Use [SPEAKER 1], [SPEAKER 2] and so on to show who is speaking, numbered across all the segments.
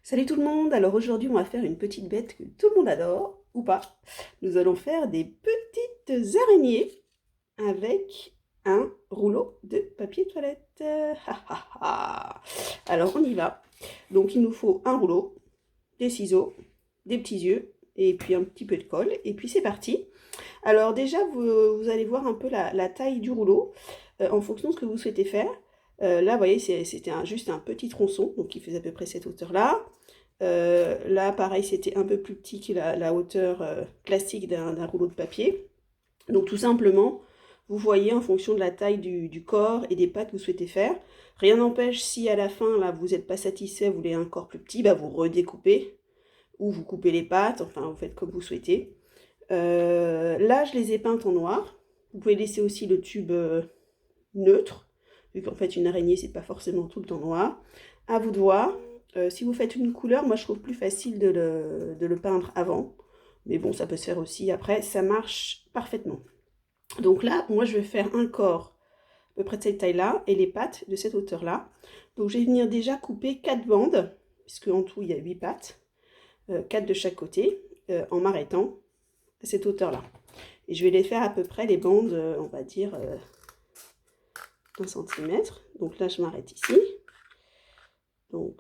[SPEAKER 1] Salut tout le monde, alors aujourd'hui on va faire une petite bête que tout le monde adore, ou pas. Nous allons faire des petites araignées avec un rouleau de papier toilette. Alors on y va. Donc il nous faut un rouleau, des ciseaux, des petits yeux, et puis un petit peu de colle, et puis c'est parti. Alors déjà vous allez voir un peu la taille du rouleau, en fonction de ce que vous souhaitez faire. Là vous voyez c'était juste un petit tronçon, donc il faisait à peu près cette hauteur-là. Là, pareil, c'était un peu plus petit que la hauteur classique d'un rouleau de papier. Donc tout simplement, vous voyez en fonction de la taille du corps et des pattes que vous souhaitez faire. Rien n'empêche, si à la fin, là, vous n'êtes pas satisfait, vous voulez un corps plus petit, bah, vous redécoupez, ou vous coupez les pattes, enfin, vous faites comme vous souhaitez. Là, je les ai peintes en noir. Vous pouvez laisser aussi le tube neutre, vu qu'en fait, une araignée, c'est pas forcément tout le temps noir. À vous de voir. Si vous faites une couleur, moi je trouve plus facile de le peindre avant. Mais bon, ça peut se faire aussi après, ça marche parfaitement. Donc là, moi je vais faire un corps à peu près de cette taille-là et les pattes de cette hauteur-là. Donc je vais venir déjà couper 4 bandes, puisque en tout il y a 8 pattes, 4 de chaque côté, en m'arrêtant à cette hauteur-là. Et je vais les faire à peu près les bandes, on va dire, d'un centimètre. Donc là je m'arrête ici. Donc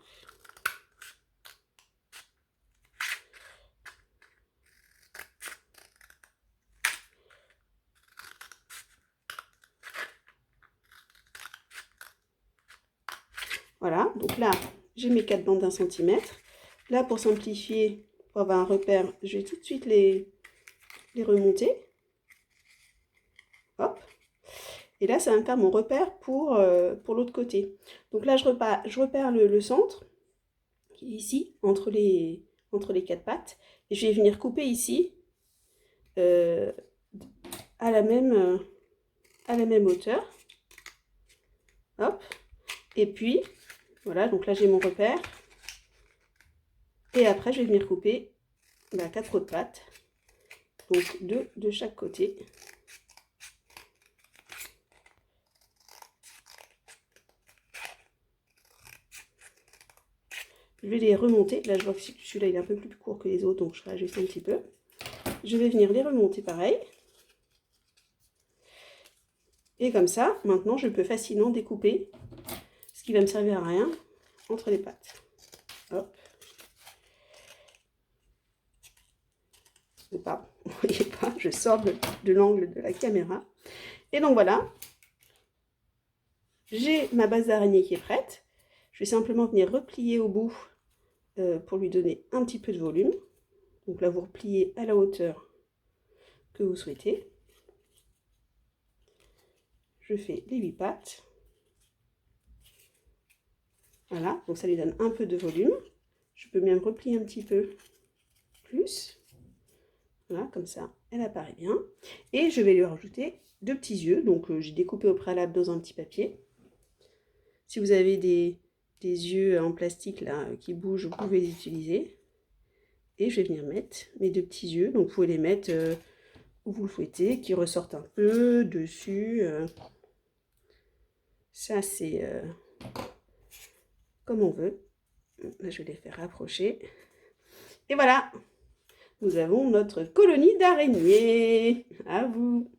[SPEAKER 1] voilà, donc là, j'ai mes 4 bandes d'un centimètre. Là, pour simplifier, pour avoir un repère, je vais tout de suite les remonter. Hop. Et là, ça va me faire mon repère pour l'autre côté. Donc là, je repère le centre, qui est ici, entre les 4 pattes. Et je vais venir couper ici, euh, à la même hauteur. Hop. Et puis, voilà, donc là, j'ai mon repère. Et après, je vais venir couper 4 autres pattes. Donc 2 de chaque côté. Je vais les remonter. Là, je vois que celui-là, il est un peu plus court que les autres, donc je réajuste un petit peu. Je vais venir les remonter pareil. Et comme ça, maintenant, je peux facilement découper ce qui va me servir à rien entre les pattes. Hop. Pas, vous voyez pas, je sors de l'angle de la caméra. Et donc voilà, j'ai ma base d'araignée qui est prête. Je vais simplement venir replier au bout pour lui donner un petit peu de volume. Donc là, vous repliez à la hauteur que vous souhaitez. Je fais les 8 pattes. Voilà, donc ça lui donne un peu de volume. Je peux même replier un petit peu plus. Voilà, comme ça, elle apparaît bien. Et je vais lui rajouter 2 petits yeux. Donc j'ai découpé au préalable dans un petit papier. Si vous avez des yeux en plastique là qui bougent, vous pouvez les utiliser. Et je vais venir mettre mes 2 petits yeux. Donc vous pouvez les mettre où vous le souhaitez, qui ressortent un peu dessus. Ça c'est comme on veut. Là, je vais les faire rapprocher. Et voilà, nous avons notre colonie d'araignées. À vous.